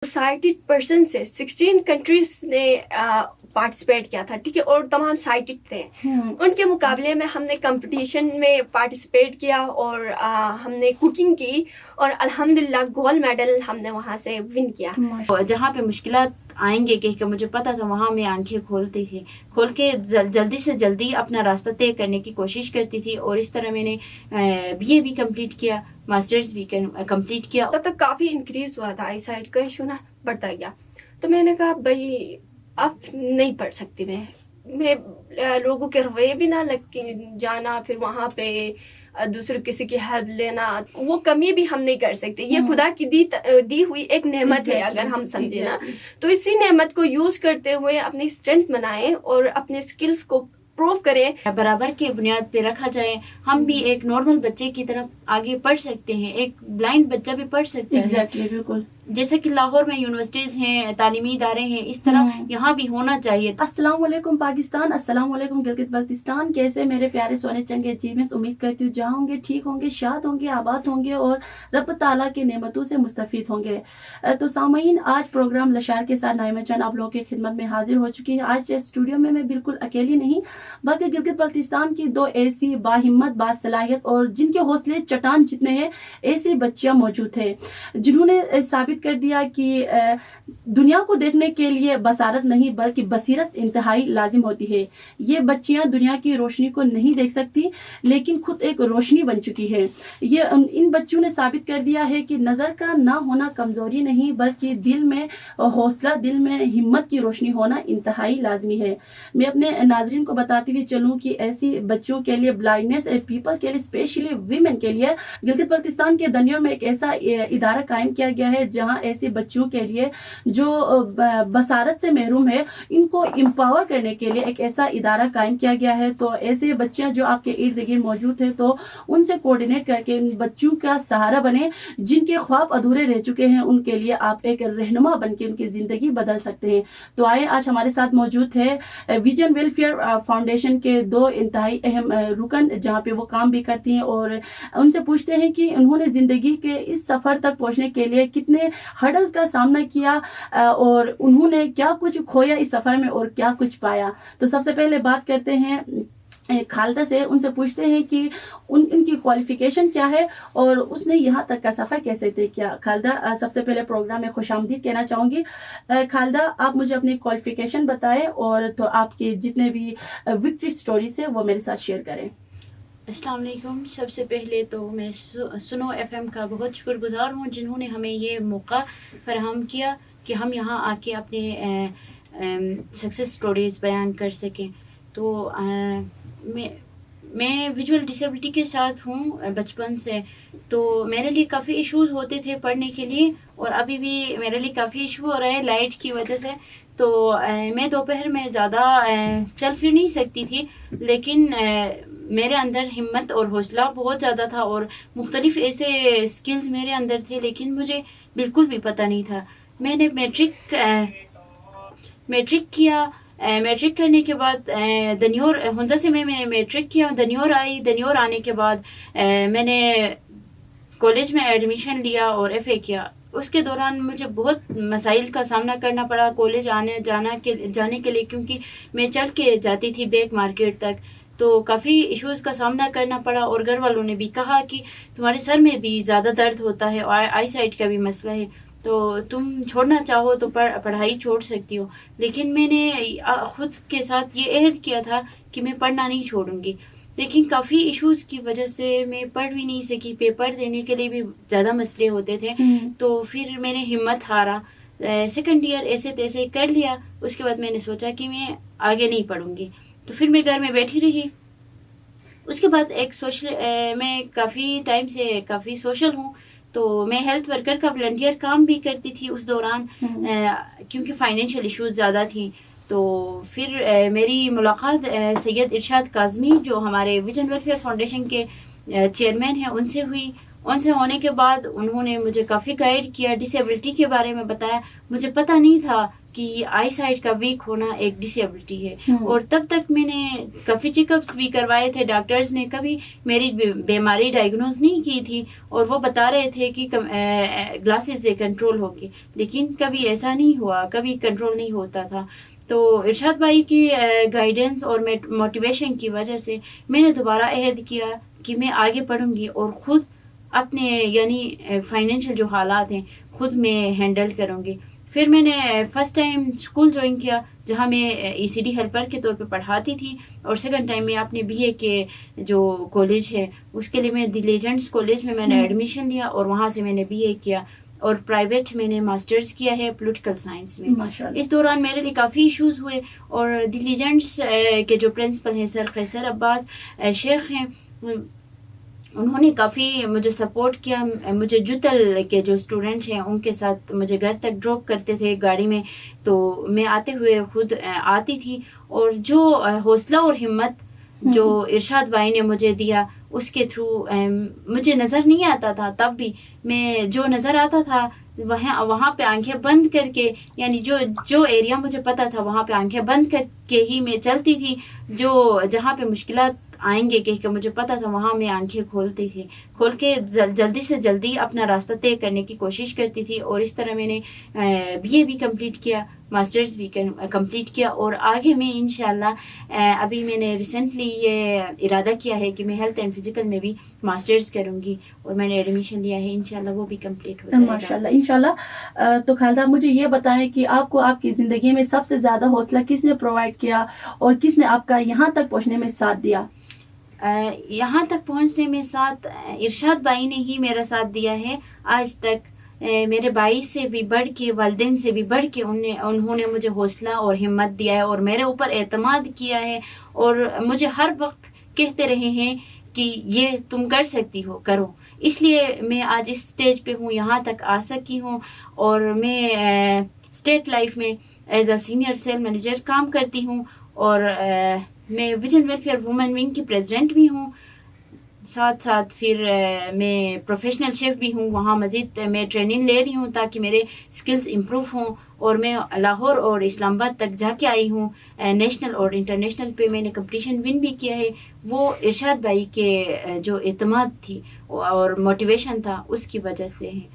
Cited person سے 16 countries نے participate کیا تھا، ٹھیک ہے، اور تمام سائٹڈ تھے. ان کے مقابلے میں ہم نے کمپٹیشن میں پارٹیسپیٹ کیا اور ہم نے کوکنگ کی اور الحمدللہ گولڈ میڈل ہم نے وہاں سے ون کیا. جہاں پہ مشکلات آئیں گے کہ مجھے پتا تھا، وہاں میں آنکھیں کھول کے جلدی سے جلدی اپنا راستہ طے کرنے کی کوشش کرتی تھی. اور اس طرح میں نے BA بھی کمپلیٹ کیا، ماسٹرز بھی کمپلیٹ کیا. تب تک کافی انکریز ہوا تھا، آئی سائٹ کا ایشو نا بڑھتا گیا. تو میں نے کہا بھائی اب نہیں پڑھ سکتی میں لوگوں کے رویے بھی نہ لگ جانا، پھر وہاں پہ دوسرے کسی کی ہیلپ لینا، وہ کمی بھی ہم نہیں کر سکتے. یہ خدا کی دی ہوئی ایک نعمت ہے اگر ہم سمجھے نا. تو اسی نعمت کو یوز کرتے ہوئے اپنی اسٹرینتھ بنائیں اور اپنے اسکلس کو پروو کریں. برابر کے بنیاد پہ رکھا جائے. ہم بھی ایک نارمل بچے کی طرف آگے پڑھ سکتے ہیں، ایک بلائنڈ بچہ بھی پڑھ سکتا ہے. ایگزیکٹلی، بالکل. جیسے کہ لاہور میں یونیورسٹیز ہیں، تعلیمی ادارے ہیں، اس طرح یہاں بھی ہونا چاہیے. السلام علیکم پاکستان، السلام علیکم گلگت بلتستان. کیسے میرے پیارے سونے چنگے جیونس؟ امید کرتی ہوں جہاں ہوں گے ٹھیک ہوں گے، شاد ہوں گے، آباد ہوں گے اور رب تعالیٰ کی نعمتوں سے مستفید ہوں گے. تو سامعین، آج پروگرام لشار کے ساتھ نائمہ جان آپ لوگوں کی خدمت میں حاضر ہو چکی ہے. آج اسٹوڈیو میں بالکل اکیلی نہیں، بلکہ گلگت بلتستان کی 2 ایسی باہمت، باصلاحیت اور جن کے حوصلے چٹان جتنے ہیں، ایسی بچیاں موجود ہیں جنہوں نے ثابت کر دیا کہ دنیا کو دیکھنے کے لیے بصارت نہیں بلکہ بصیرت انتہائی لازم ہوتی ہے. یہ بچیاں دنیا کی روشنی کو نہیں دیکھ سکتی لیکن خود ایک روشنی بن چکی ہے. یہ ان بچوں نے ثابت کر دیا ہے کہ نظر کا نہ ہونا کمزوری نہیں بلکہ دل میں حوصلہ، دل میں ہمت کی روشنی ہونا انتہائی لازمی ہے. میں اپنے ناظرین کو بتاتی ہوئی چلوں کہ ایسی بچوں کے لیے، بلائنڈنس پیپل کے لیے، اسپیشلی ویمن کے لیے گلگت بلتستان کے دنیور میں ایک ایسا ادارہ قائم کیا گیا ہے جہاں ایسے بچوں کے لیے جو بصارت سے محروم ہے، ان کو امپاور کرنے کے لیے ایک ایسا ادارہ قائم کیا گیا ہے. تو ایسے بچیاں جو آپ کے ارد گرد موجود ہیں، تو ان سے کوارڈینیٹ کر کے ان بچوں کا سہارا بنے جن کے خواب ادھورے رہ چکے ہیں. ان کے لیے آپ ایک رہنما بن کے ان کی زندگی بدل سکتے ہیں. تو آئے، آج ہمارے ساتھ موجود ہے ویژن ویلفیئر فاؤنڈیشن کے 2 انتہائی اہم رکن جہاں پہ وہ کام بھی کرتی ہیں، اور ان سے پوچھتے ہیں کہ انہوں نے زندگی کے اس سفر تک پہنچنے کے لیے کتنے ہرڈلز کا سامنا کیا اور انہوں نے کیا کچھ کھویا اس سفر میں اور کیا کچھ پایا. تو سب سے پہلے بات کرتے ہیں خالدہ سے. ان سے پوچھتے ہیں کہ ان کی کوالیفیکیشن کیا ہے اور اس نے یہاں تک کا سفر کیسے طے کیا. خالدہ، سب سے پہلے پروگرام میں خوش آمدید کہنا چاہوں گی. خالدہ، آپ مجھے اپنی کوالیفیکیشن بتائیں اور تو آپ کے جتنے بھی وکٹری سٹوریز ہیں وہ میرے ساتھ شیئر کریں. السلام علیکم. سب سے پہلے تو میں سنو FM کا بہت شکر گزار ہوں جنہوں نے ہمیں یہ موقع فراہم کیا کہ ہم یہاں آ کے اپنے سکسیس سٹوریز بیان کر سکیں. تو میں ویژول ڈسیبلٹی کے ساتھ ہوں بچپن سے، تو میرے لیے کافی ایشوز ہوتے تھے پڑھنے کے لیے، اور ابھی بھی میرے لیے کافی ایشو ہو رہا ہے لائٹ کی وجہ سے. تو میں دوپہر میں زیادہ چل پھر نہیں سکتی تھی، لیکن میرے اندر ہمت اور حوصلہ بہت زیادہ تھا اور مختلف ایسے اسکلز میرے اندر تھے، لیکن مجھے بالکل بھی پتہ نہیں تھا. میں نے میٹرک کیا. میٹرک کرنے کے بعد دنیور ہنزا سے میں میٹرک کیا. دنیور آئی. دنیور آنے کے بعد میں نے کالج میں ایڈمیشن لیا اور FA کیا. اس کے دوران مجھے بہت مسائل کا سامنا کرنا پڑا کالج جانے کے لیے، کیونکہ میں چل کے جاتی تھی بیک مارکیٹ تک. تو کافی ایشوز کا سامنا کرنا پڑا، اور گھر والوں نے بھی کہا کہ تمہارے سر میں بھی زیادہ درد ہوتا ہے اور آئی سائٹ کا بھی مسئلہ ہے، تو تم چھوڑنا چاہو تو پڑھائی چھوڑ سکتی ہو. لیکن میں نے خود کے ساتھ یہ عہد کیا تھا کہ میں پڑھنا نہیں چھوڑوں گی. لیکن کافی ایشوز کی وجہ سے میں پڑھ بھی نہیں سکی. پیپر دینے کے لیے بھی زیادہ مسئلے ہوتے تھے. تو پھر میں نے ہمت ہارا. سیکنڈ ایئر ایسے تیسے کر لیا. اس کے بعد میں نے سوچا کہ میں آگے نہیں پڑھوں گی، تو پھر میں گھر میں بیٹھی رہی. اس کے بعد میں کافی ٹائم سے کافی سوشل ہوں، تو میں ہیلتھ ورکر کا والنٹیئر کام بھی کرتی تھی اس دوران، کیونکہ فائنینشیل ایشوز زیادہ تھی. تو پھر میری ملاقات سید ارشاد کاظمی جو ہمارے ویژن ویلفیئر فاؤنڈیشن کے چیئرمین ہیں ان سے ہوئی. ان سے ہونے کے بعد انہوں نے مجھے کافی گائیڈ کیا، ڈسیبلٹی کے بارے میں بتایا. مجھے پتہ نہیں تھا کہ آئی سائٹ کا ویک ہونا ایک ڈسیبلٹی ہے. اور تب تک میں نے کافی چیک اپس بھی کروائے تھے, ڈاکٹرز نے کبھی میری بیماری ڈائگنوز نہیں کی تھی, اور وہ بتا رہے تھے کہ گلاسز سے کنٹرول ہوگی, لیکن کبھی ایسا نہیں ہوا, کبھی کنٹرول نہیں ہوتا تھا. تو ارشاد بھائی کی گائیڈنس اور موٹیویشن کی وجہ سے میں نے دوبارہ عہد کیا کہ میں آگے پڑھوں گی اور خود اپنے یعنی فائنینشیل جو حالات ہیں خود میں ہینڈل کروں گی. پھر میں نے فرسٹ ٹائم اسکول جوائن کیا جہاں میں ای سی ڈی ہیلپر کے طور پہ پڑھاتی تھی, اور سیکنڈ ٹائم میں اپنے بی اے کے جو کالج ہے اس کے لیے میں دی لیجنڈس کالج میں نے ایڈمیشن لیا, اور وہاں سے میں نے بی اے کیا, اور پرائیویٹ میں نے ماسٹرز کیا ہے پولیٹیکل سائنس میں. اس دوران میرے لیے کافی ایشوز ہوئے, اور دی لیجنڈس کے جو پرنسپل ہیں سر قیصر عباس شیخ ہیں, انہوں نے کافی مجھے سپورٹ کیا. مجھے جتل کے جو اسٹوڈنٹ ہیں ان کے ساتھ مجھے گھر تک ڈراپ کرتے تھے گاڑی میں, تو میں آتے ہوئے خود آتی تھی, اور جو حوصلہ اور ہمت جو ارشاد بھائی نے مجھے دیا اس کے تھرو مجھے نظر نہیں آتا تھا, تب بھی میں جو نظر آتا تھا وہاں پہ آنکھیں بند کر کے, یعنی جو ایریا مجھے پتا تھا وہاں پہ آنکھیں بند کر کے ہی میں چلتی تھی. جہاں پہ مشکلات آئیں گے کہ مجھے پتا تھا وہاں میں آنکھیں کھولتی تھی, کھول کے جلدی سے جلدی اپنا راستہ طے کرنے کی کوشش کرتی تھی. اور اس طرح میں نے بی اے بھی کمپلیٹ کیا, ماسٹرز بھی کمپلیٹ کیا, اور آگے میں انشاءاللہ ابھی میں نے ریسنٹلی یہ ارادہ کیا ہے کہ میں ہیلتھ اینڈ فزیکل میں بھی ماسٹرز کروں گی, اور میں نے ایڈمیشن لیا ہے, انشاءاللہ وہ بھی کمپلیٹ ہو جائے گا ماشاءاللہ انشاءاللہ. تو خالدہ مجھے یہ بتائیں کہ آپ کو آپ کی زندگی میں سب سے زیادہ حوصلہ کس نے پرووائڈ کیا, اور کس نے آپ کا یہاں تک پہنچنے میں ساتھ دیا؟ یہاں تک پہنچنے میں ساتھ ارشاد بھائی نے ہی میرا ساتھ دیا ہے آج تک. میرے بھائی سے بھی بڑھ کے, والدین سے بھی بڑھ کے انہوں نے مجھے حوصلہ اور ہمت دیا ہے, اور میرے اوپر اعتماد کیا ہے, اور مجھے ہر وقت کہتے رہے ہیں کہ یہ تم کر سکتی ہو, کرو. اس لیے میں آج اس سٹیج پہ ہوں, یہاں تک آ سکی ہوں, اور میں اسٹیٹ لائف میں as a senior sale manager کام کرتی ہوں, اور میں ویژن ویلفیئر وومن ونگ کی پریزیڈنٹ بھی ہوں. ساتھ ساتھ پھر میں پروفیشنل شیف بھی ہوں, وہاں مزید میں ٹریننگ لے رہی ہوں تاکہ میرے سکلز امپروو ہوں, اور میں لاہور اور اسلام آباد تک جا کے آئی ہوں. نیشنل اور انٹرنیشنل پہ میں نے کمپٹیشن ون بھی کیا ہے. وہ ارشاد بھائی کے جو اعتماد تھی اور موٹیویشن تھا اس کی وجہ سے ہے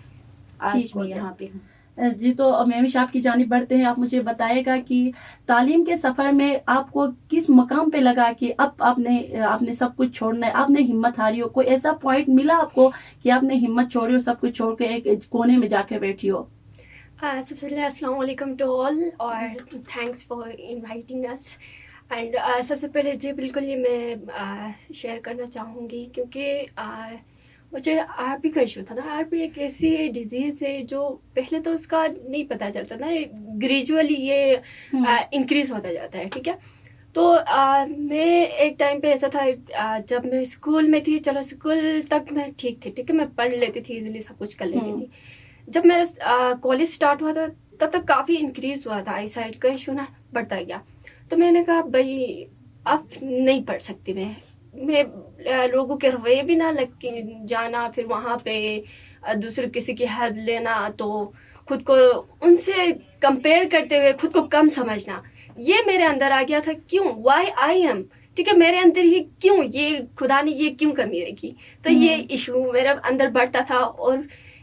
آج میں یہاں پہ ہوں. جی, تو مہوش آپ کی جانب بڑھتے ہیں. آپ مجھے بتائے گا کہ تعلیم کے سفر میں آپ کو کس مقام پہ لگا کہ اب آپ نے سب کچھ چھوڑنا ہے, آپ نے ہمت ہاری ہو, کوئی ایسا پوائنٹ ملا آپ کو کہ آپ نے ہمت چھوڑی ہو, سب کچھ چھوڑ کے ایک کونے میں جا کے بیٹھی ہو؟ سب سے پہلے السلام علیکم ٹو آل, اور thanks for inviting us. And سب سے پہلے جی بالکل یہ میں شیئر کرنا چاہوں گی, کیونکہ مجھے آر پی کا ایشو تھا نا. آر پی ایک ایسی ڈیزیز ہے جو پہلے تو اس کا نہیں پتہ چلتا نا, گریجولی یہ انکریز ہوتا جاتا ہے, ٹھیک ہے. تو میں ایک ٹائم پہ ایسا تھا جب میں اسکول میں تھی, چلو اسکول تک میں ٹھیک تھی, ٹھیک ہے, میں پڑھ لیتی تھی ایزیلی, سب کچھ کر لیتی تھی. جب میرا کالج اسٹارٹ ہوا تھا تب تک کافی انکریز ہوا تھا, آئی سائٹ کا ایشو نا بڑھتا گیا. تو میں نے کہا بھائی اب نہیں پڑھ سکتی میں لوگوں کے رویے بھی نہ لگ جانا, پھر وہاں پہ دوسرے کسی کی ہیلپ لینا, تو خود کو ان سے کمپیئر کرتے ہوئے خود کو کم سمجھنا, یہ میرے اندر آ گیا تھا. کیوں, وائی آئی ایم, ٹھیک ہے, میرے اندر ہی کیوں, یہ خدا نے یہ کیوں کمی رکھی. تو یہ ایشو میرے اندر بڑھتا تھا, اور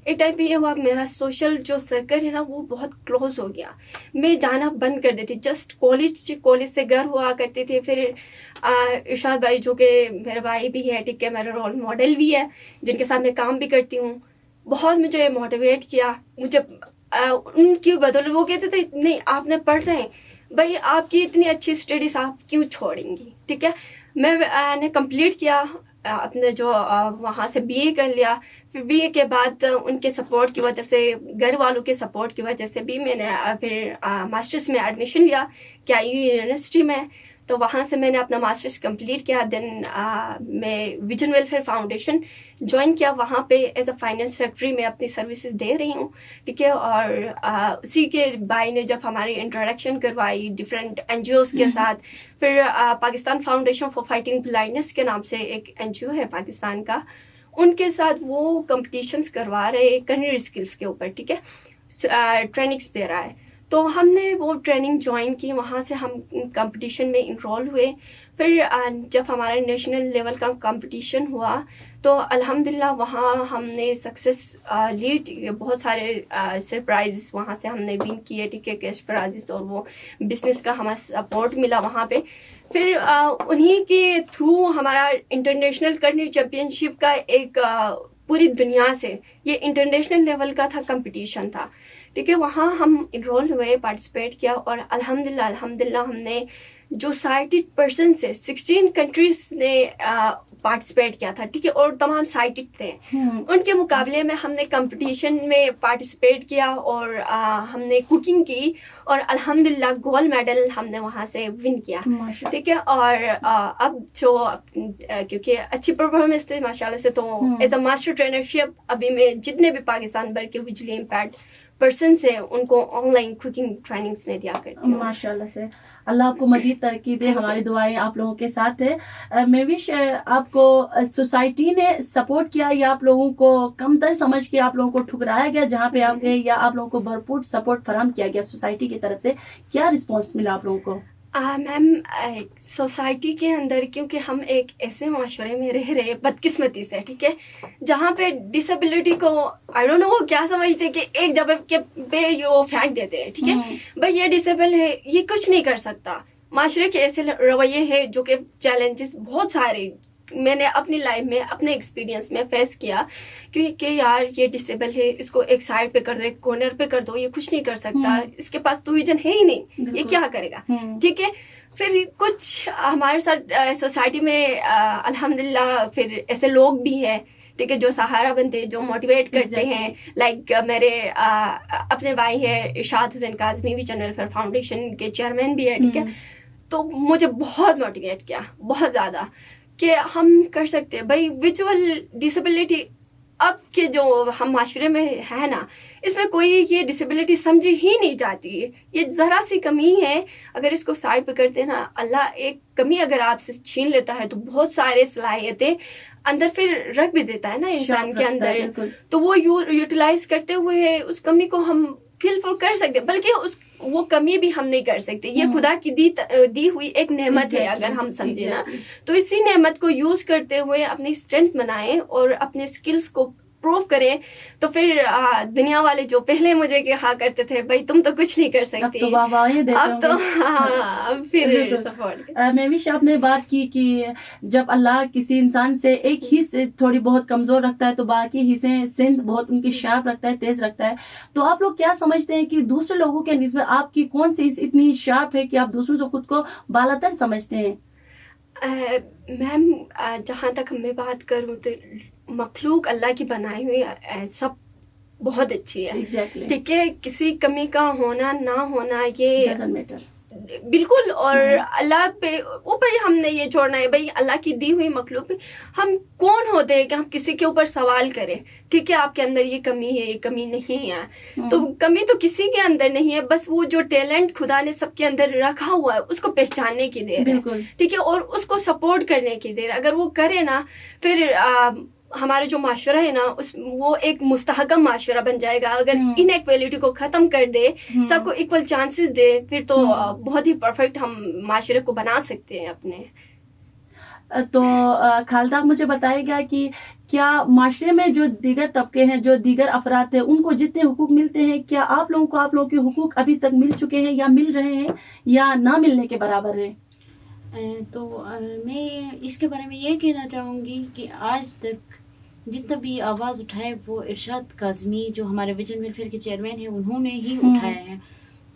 ایک ٹائم پہ یہ ہوا میرا سوشل جو سرکل ہے نا وہ بہت کلوز ہو گیا. میں جانا بند کر دیتی, جسٹ کالج سے گھر ہوا کرتی تھی. پھر ارشاد بھائی جو کہ میرے بھائی بھی ہے, ٹھیک ہے, میرا رول ماڈل بھی ہے, جن کے ساتھ میں کام بھی کرتی ہوں, بہت مجھے موٹیویٹ کیا. مجھے ان کی بدولت وہ کہتے تھے نہیں آپ نے پڑھ رہے ہیں بھائی, آپ کی اتنی اچھی اسٹڈیز آپ کیوں چھوڑیں گی, ٹھیک ہے. میں نے کمپلیٹ کیا اپنے جو وہاں سے بی اے کر لیا. پھر بی اے کے بعد ان کے سپورٹ کی وجہ سے, گھر والوں کے سپورٹ کی وجہ سے بھی میں نے پھر ماسٹرس میں ایڈمیشن لیا کیا یونیورسٹی میں. تو وہاں سے میں نے اپنا ماسٹرس کمپلیٹ کیا. دین میں ویژن ویلفیئر فاؤنڈیشن جوائن کیا, وہاں پہ ایز اے فائنانس سیکرٹری میں اپنی سروسز دے رہی ہوں, ٹھیک ہے. اور اسی کے بھائی نے جب ہماری انٹروڈکشن کروائی ڈفرینٹ این جی اوز کے ساتھ, پھر Pakistan foundation for fighting blindness کے نام سے ایک این جی او ہے پاکستان کا, ان کے ساتھ وہ کمپٹیشنس کروا رہے کنیری اسکلس کے اوپر, ٹھیک ہے, ٹریننگس دے رہا ہے. تو ہم نے وہ ٹریننگ جوائن کی, وہاں سے ہم کمپٹیشن میں انرول ہوئے. پھر جب ہمارا نیشنل لیول کا کمپٹیشن ہوا تو الحمدللہ وہاں ہم نے سکسیس لیڈ, بہت سارے سرپرائزز وہاں سے ہم نے ون کیے, ٹھیک ہے, کیش پرائزز, اور وہ بزنس کا ہمیں سپورٹ ملا وہاں پہ. پھر انہی کے تھرو ہمارا انٹرنیشنل کرنی چیمپئن شپ کا ایک پوری دنیا سے, یہ انٹرنیشنل لیول کا تھا, کمپٹیشن تھا, ٹھیک ہے, وہاں ہم انرول ہوئے, پارٹیسپیٹ کیا, اور الحمدللہ ہم نے جو سائٹڈ پرسن سے 16 کنٹریز نے پارٹیسپیٹ کیا تھا, ٹھیک ہے, اور تمام سائٹڈ تھے. ان کے مقابلے میں ہم نے کمپٹیشن میں پارٹیسپیٹ کیا, اور ہم نے کوکنگ کی, اور الحمدللہ گولڈ میڈل ہم نے وہاں سے ون کیا, ٹھیک ہے. اور اب جو کیونکہ اچھی پرفارمنس تھی ماشاءاللہ سے, تو ایز اے ماسٹر ٹرینرشپ ابھی میں جتنے بھی پاکستان بھر کے ویژولی امپیرڈ پرسن سے ان کو آن لائن کوکنگ ٹریننگز میں دیا کرتی ہوں. ماشاءاللہ سے اللہ آپ کو مزید ترقی دے, ہماری دعائیں آپ لوگوں کے ساتھ ہے. میں وش آپ کو سوسائٹی نے سپورٹ کیا یا آپ لوگوں کو کم تر سمجھ کے آپ لوگوں کو ٹھکرایا گیا جہاں پہ آپ گئے, یا آپ لوگوں کو بھرپور سپورٹ فراہم کیا گیا سوسائٹی کی طرف سے؟ کیا رسپانس ملا آپ لوگوں کو؟ میم سوسائٹی کے اندر, کیونکہ ہم ایک ایسے معاشرے میں رہ رہے بدقسمتی سے, ٹھیک ہے, جہاں پہ ڈسیبلٹی کو آئی ڈونٹ نو وہ کیا سمجھتے کہ ایک جگہ پہ یہ وہ پھینک دیتے ہیں, ٹھیک ہے, بھائی یہ ڈسیبل ہے, یہ کچھ نہیں کر سکتا. معاشرے کے ایسے رویے ہیں جو کہ چیلنجز بہت سارے میں نے اپنی لائف میں اپنے ایکسپیرینس میں فیس کیا, کہ یار یہ ڈسیبل ہے, اس کو ایک سائڈ پہ کر دو, ایک کارنر پہ کر دو, یہ کچھ نہیں کر سکتا, اس کے پاس تو ویژن ہے ہی نہیں, یہ کیا کرے گا, ٹھیک ہے. پھر کچھ ہمارے ساتھ سوسائٹی میں الحمدللہ پھر ایسے لوگ بھی ہیں, ٹھیک ہے, جو سہارا بنتے ہیں, جو موٹیویٹ کرتے ہیں. لائک میرے اپنے بھائی ہیں ارشاد حسین کاظمی, ویژن ویلفیئر فاؤنڈیشن کے چیئرمین بھی ہے, ٹھیک ہے, تو مجھے بہت موٹیویٹ کیا, بہت زیادہ, کہ ہم کر سکتے ہیں. بھائی ویژول ڈسیبلٹی اب کے جو ہم معاشرے میں ہے نا, اس میں کوئی یہ ڈسیبلٹی سمجھی ہی نہیں جاتی ہے, یہ ذرا سی کمی ہے. اگر اس کو سائڈ پہ کرتے نا, اللہ ایک کمی اگر آپ سے چھین لیتا ہے تو بہت سارے صلاحیتیں اندر پھر رکھ بھی دیتا ہے نا انسان کے اندر, تو وہ یوٹیلائز کرتے ہوئے اس کمی کو ہم فل کر سکتے, بلکہ وہ کمی بھی ہم نہیں کر سکتے. یہ خدا کی دی ہوئی ایک نعمت ہے اگر ہم سمجھے نا, تو اسی نعمت کو یوز کرتے ہوئے اپنی اسٹرینتھ بنائیں اور اپنے اسکلس کو پروف کریں. تو پھر دنیا والے جو پہلے مجھے کہا کرتے تھے بھائی تم تو کچھ نہیں کر سکتی, اب تو پھر سپورٹ. میوش آپ نے بات کی کہ جب اللہ کسی انسان سے ایک حص تھوڑی بہت کمزور رکھتا ہے تو باقی حصے سینس بہت ان کی شارپ رکھتا ہے, تیز رکھتا ہے. تو آپ لوگ کیا سمجھتے ہیں کہ دوسرے لوگوں کے نسبت آپ کی کون سی اتنی شارپ ہے کہ آپ دوسروں سے خود کو بالاتر سمجھتے ہیں؟ میم جہاں تک میں بات کروں تو مخلوق اللہ کی بنائی ہوئی سب بہت اچھی ہے, ٹھیک ہے, کسی کمی کا ہونا نہ ہونا یہ بالکل, اور اللہ پہ اوپر ہم نے یہ چھوڑنا ہے. بھائی اللہ کی دی ہوئی مخلوق میں ہم کون ہوتے ہیں کہ ہم کسی کے اوپر سوال کریں, ٹھیک ہے, آپ کے اندر یہ کمی ہے, یہ کمی نہیں ہے, تو کمی تو کسی کے اندر نہیں ہے, بس وہ جو ٹیلنٹ خدا نے سب کے اندر رکھا ہوا ہے اس کو پہچاننے کی دیر ہے, ٹھیک ہے, اور اس کو سپورٹ کرنے کی دیر. اگر وہ کرے نا, پھر ہمارا جو معاشرہ ہے نا وہ ایک مستحکم معاشرہ بن جائے گا. اگر ان ایکویلٹی کو ختم کر دے, سب کو ایکول چانسز دے, پھر تو بہت ہی پرفیکٹ ہم معاشرے کو بنا سکتے ہیں اپنے. تو خالدہ آپ مجھے بتائے گا کہ کیا معاشرے میں جو دیگر طبقے ہیں, جو دیگر افراد ہیں, ان کو جتنے حقوق ملتے ہیں, کیا آپ لوگوں کے حقوق ابھی تک مل چکے ہیں یا مل رہے ہیں یا نہ ملنے کے برابر ہیں؟ تو میں اس کے بارے میں یہ کہنا چاہوں گی کہ آج تک جتنا بھی آواز اٹھائے وہ ارشاد کاظمی جو ہمارے ویژن ویلفیئر کے چیئرمین ہیں انہوں نے ہی اٹھایا ہے.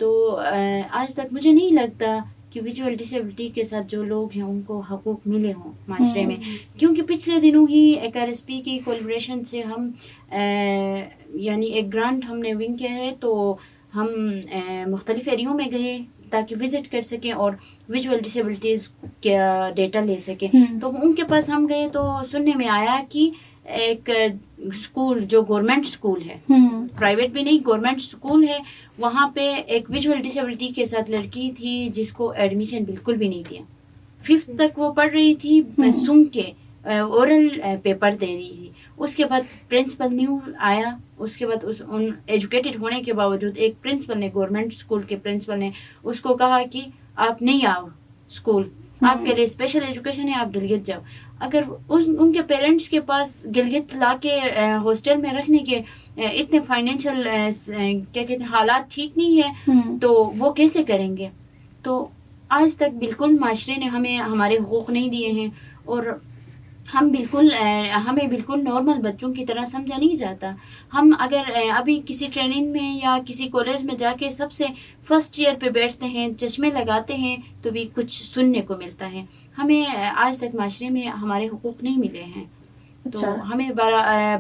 تو آج تک مجھے نہیں لگتا کہ ویژول ڈسیبلٹی کے ساتھ جو لوگ ہیں ان کو حقوق ملے ہوں معاشرے میں, کیونکہ پچھلے دنوں ہی ایک RSP کی کولیبریشن سے ہم یعنی ایک گرانٹ ہم نے ون کیا ہے, تو ہم مختلف ایریوں میں گئے تاکہ وزٹ کر سکیں اور ویژول ڈسیبلٹیز کا ڈیٹا لے سکیں. تو ان کے پاس ہم گئے تو سننے میں آیا کہ ایک اسکول جو گورنمنٹ اسکول ہے, پرائیویٹ بھی نہیں, گورنمنٹ اسکول ہے, وہاں پہ ایک ویژول ڈسیبلٹی کے ساتھ لڑکی تھی جس کو ایڈمیشن بالکل بھی نہیں دیا. 5th تک وہ پڑھ رہی تھی سن کے, اورل پیپر دے دی تھی. اس کے بعد پرنسپل نیو آیا. اس کے بعد ان ایجوکیٹڈ ہونے کے باوجود ایک پرنسپل نے, گورنمنٹ اسکول کے پرنسپل نے اس کو کہا کہ آپ نہیں آؤ اسکول, آپ کے لیے اسپیشل ایجوکیشن ہے, آپ گلگت جاؤ. اگر ان کے پیرنٹس کے پاس گلگت لا کے ہاسٹل میں رکھنے کے اتنے فائنینشیل کیا کہتے ہیں حالات ٹھیک نہیں ہے تو وہ کیسے کریں گے؟ تو آج تک بالکل معاشرے نے ہمیں ہمارے حقوق نہیں دیے ہیں, اور ہمیں بالکل نارمل بچوں کی طرح سمجھا نہیں جاتا. ہم اگر ابھی کسی ٹریننگ میں یا کسی کالج میں جا کے سب سے فرسٹ ایئر پہ بیٹھتے ہیں, چشمے لگاتے ہیں, تو بھی کچھ سننے کو ملتا ہے. ہمیں آج تک معاشرے میں ہمارے حقوق نہیں ملے ہیں, تو ہمیں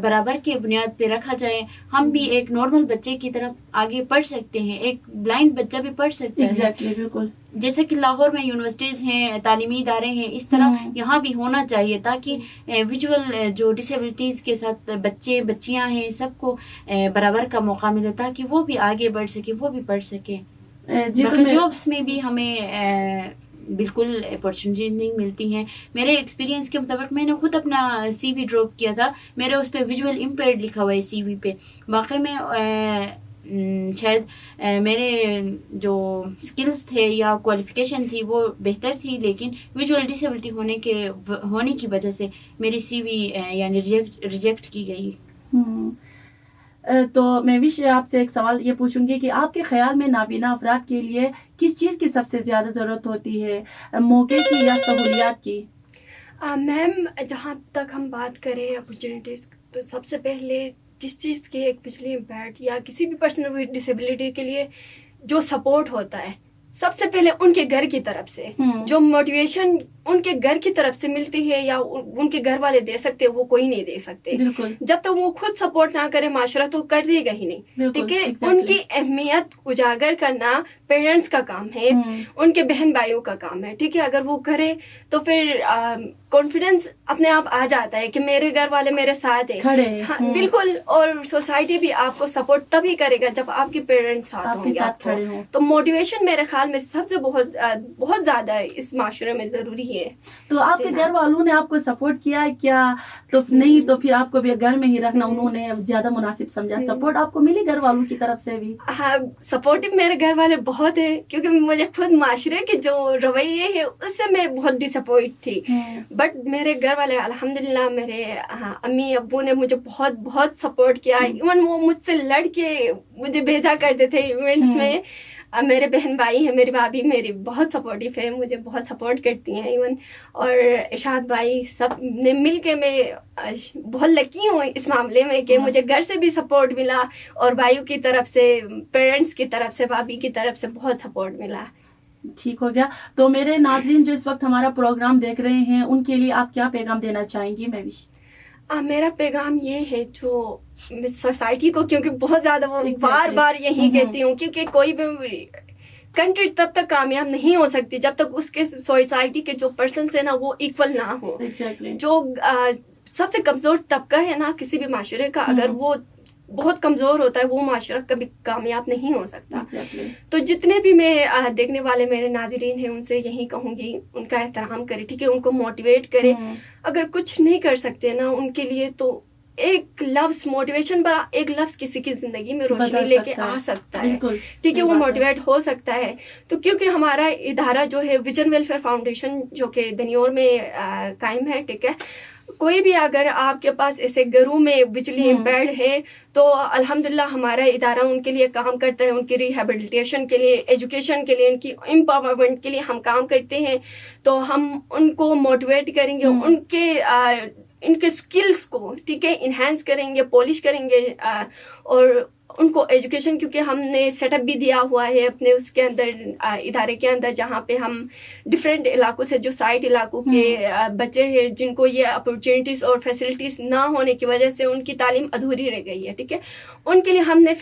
برابر کے بنیاد پہ رکھا جائے. ہم بھی ایک نارمل بچے کی طرف آگے پڑھ سکتے ہیں, ایک بلائنڈ بچہ بھی پڑھ سکتا ہے. ایگزیکٹلی, بالکل. جیسے کہ لاہور میں یونیورسٹیز ہیں, تعلیمی ادارے ہیں, اس طرح یہاں بھی ہونا چاہیے تاکہ ویژول جو ڈسیبلٹیز کے ساتھ بچے بچیاں ہیں سب کو برابر کا موقع ملے, تاکہ وہ بھی آگے بڑھ سکے, وہ بھی پڑھ سکے. جابس میں بھی ہمیں بالکل اپارچونیٹی نہیں ملتی ہیں. میرے ایکسپیرینس کے مطابق میں نے خود اپنا سی وی ڈراپ کیا تھا, میرے اس پہ ویژول امپیئرڈ لکھا ہوا ہے سی وی پہ. واقعی میں شاید میرے جو سکلز تھے یا کوالیفیکیشن تھی وہ بہتر تھی, لیکن ویژول ڈسیبلٹی ہونے کی وجہ سے میری سی وی یعنی ریجیکٹ کی گئی. تو میں بھی آپ سے ایک سوال یہ پوچھوں گی کہ آپ کے خیال میں نابینا افراد کے لیے کس چیز کی سب سے زیادہ ضرورت ہوتی ہے, موقع کی یا سہولیات کی؟ میم جہاں تک ہم بات کریں اپرچونیٹیز, تو سب سے پہلے جس چیز کی ایک ویژولی امپیئرڈ یا کسی بھی پرسن ود ڈسیبلٹی کے لیے جو سپورٹ ہوتا ہے, سب سے پہلے ان کے گھر کی طرف سے جو موٹیویشن ان کے گھر کی طرف سے ملتی ہے یا ان کے گھر والے دے سکتے, وہ کوئی نہیں دے سکتے. جب تک وہ خود سپورٹ نہ کرے معاشرہ تو کر دے گا ہی نہیں. ٹھیک ہے, ان کی اہمیت اجاگر کرنا پیرنٹس کا کام ہے, ان کے بہن بھائیوں کا کام ہے. ٹھیک ہے, اگر وہ کرے تو پھر کانفیڈینس اپنے آپ آ جاتا ہے کہ میرے گھر والے میرے ساتھ ہیں. بالکل, اور سوسائٹی بھی آپ کو سپورٹ تبھی کرے گا جب آپ کے پیرنٹس ساتھ ہوں گے. تو موٹیویشن میرے خیال میں سب سے بہت زیادہ اس معاشرے میں ضروری ہے. تو آپ کے گھر والوں نے آپ کو سپورٹ کیا کیا؟ تو نہیں تو پھر آپ کو بھی گھر میں ہی رکھنا انہوں نے زیادہ مناسب سمجھا. سپورٹ آپ کو ملی گھر والوں کی طرف سے بھی؟ ہاں, سپورٹو میرے گھر والے بہت ہیں, کیونکہ مجھے خود معاشرے کے جو رویے ہیں اس سے میں بہت ڈس اپوائنٹ تھی. بٹ میرے گھر والے الحمدللہ, میرے امی ابو نے مجھے بہت بہت سپورٹ کیا. ایون وہ مجھ سے لڑ کے مجھے بھیجا کرتے تھے ایونٹس میں. میرے بہن بھائی ہیں, میری بھابھی میری بہت سپورٹیو ہے, مجھے بہت سپورٹ کرتی ہیں ایون. اور ارشاد بھائی, سب نے مل کے, میں بہت لکی ہوں اس معاملے میں کہ مجھے گھر سے بھی سپورٹ ملا اور بھائیوں کی طرف سے, پیرنٹس کی طرف سے, بھابھی کی طرف سے بہت سپورٹ ملا. ٹھیک ہو گیا. تو میرے ناظرین جو اس وقت ہمارا پروگرام دیکھ رہے ہیں ان کے لیے آپ کیا پیغام دینا چاہیں گی؟ میں بھی میرا پیغام یہ ہے, جو سوسائٹی کو, کیونکہ بہت زیادہ وہ بار بار یہی کہتی ہوں, کیونکہ کوئی بھی کنٹری تب تک کامیاب نہیں ہو سکتی جب تک اس کے سوسائٹی کے جو پرسنس ہیں نا وہ ایکول نہ ہو. جو سب سے کمزور طبقہ ہے نا کسی بھی معاشرے کا, اگر وہ بہت کمزور ہوتا ہے وہ معاشرہ کبھی کامیاب نہیں ہو سکتا. تو جتنے بھی میں دیکھنے والے میرے ناظرین ہیں ان سے یہی کہوں گی, ان کا احترام کرے. ٹھیک ہے, ان کو موٹیویٹ کرے. اگر کچھ نہیں کر سکتے نا ان کے لیے, تو ایک لفظ موٹیویشن پر ایک لفظ کسی کی زندگی میں روشنی لے کے آ سکتا ہے. ٹھیک ہے, وہ موٹیویٹ ہو سکتا ہے. تو کیونکہ ہمارا ادارہ جو ہے ویژن ویلفیئر فاؤنڈیشن جو کہ دنیور میں قائم ہے, ٹھیک ہے, کوئی بھی اگر آپ کے پاس ایسے گھروں میں ویژولی امپیئرڈ ہے تو الحمدللہ ہمارا ادارہ ان کے لیے کام کرتا ہے, ان کی ریہیبلیٹیشن کے لیے, ایجوکیشن کے لیے, ان کی امپاورمنٹ کے لیے ہم کام کرتے ہیں. تو ہم ان کو موٹیویٹ کریں گے, ان کے سکلز کو, ٹھیک ہے, انہینس کریں گے, پالش کریں گے, اور ان کو ایجوکیشن, کیونکہ ہم نے سیٹ اپ بھی دیا ہوا ہے اپنے اس کے اندر, ادارے کے اندر, جہاں پہ ہم ڈفرینٹ علاقوں سے, جو سائٹ علاقوں کے بچے ہیں جن کو یہ اپرچونیٹیز اور فیسلٹیز نہ ہونے کی وجہ سے ان کی تعلیم ادھوری رہ گئی ہے. ٹھیک ہے, ان کے لیے ہم نے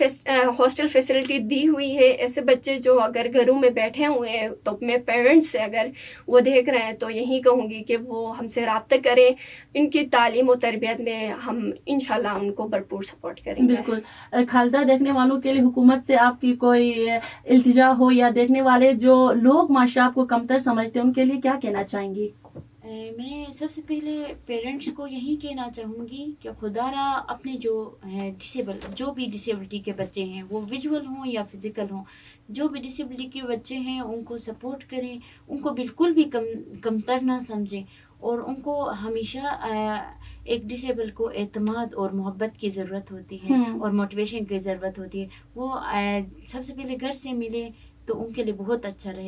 ہاسٹل فیسلٹی دی ہوئی ہے. ایسے بچے جو اگر گھروں میں بیٹھے ہوئے ہیں, تو میں پیرنٹس سے اگر وہ دیکھ رہے ہیں تو یہی کہوں گی کہ وہ ہم سے رابطہ کریں. ان کی تعلیم و تربیت میں ہم انشاءاللہ ان کو بھرپور سپورٹ کریں گے. بالکل. خالدہ, دیکھنے والوں کے لیے حکومت سے آپ کی کوئی التجا ہو, یا دیکھنے والے جو لوگ معاشرہ آپ کو کمتر سمجھتے ہیں ان کے لیے کیا کہنا چاہیں گی؟ میں سب سے پہلے پیرنٹس کو یہی کہنا چاہوں گی کہ خدا را اپنے جو جو بھی ڈسیبلٹی کے بچے ہیں، وہ ویژول ہوں یا فزیکل ہوں، جو بھی ڈسیبلٹی کے بچے ہیں ان کو سپورٹ کریں، ان کو بالکل بھی کمتر نہ سمجھیں، اور ان کو ہمیشہ ایک ڈسیبل کو اعتماد اور محبت کی ضرورت ہوتی ہے اور موٹیویشن کی ضرورت ہوتی ہے. وہ سب سے پہلے گھر سے ملے تو ان کے لیے بہت اچھا رہے.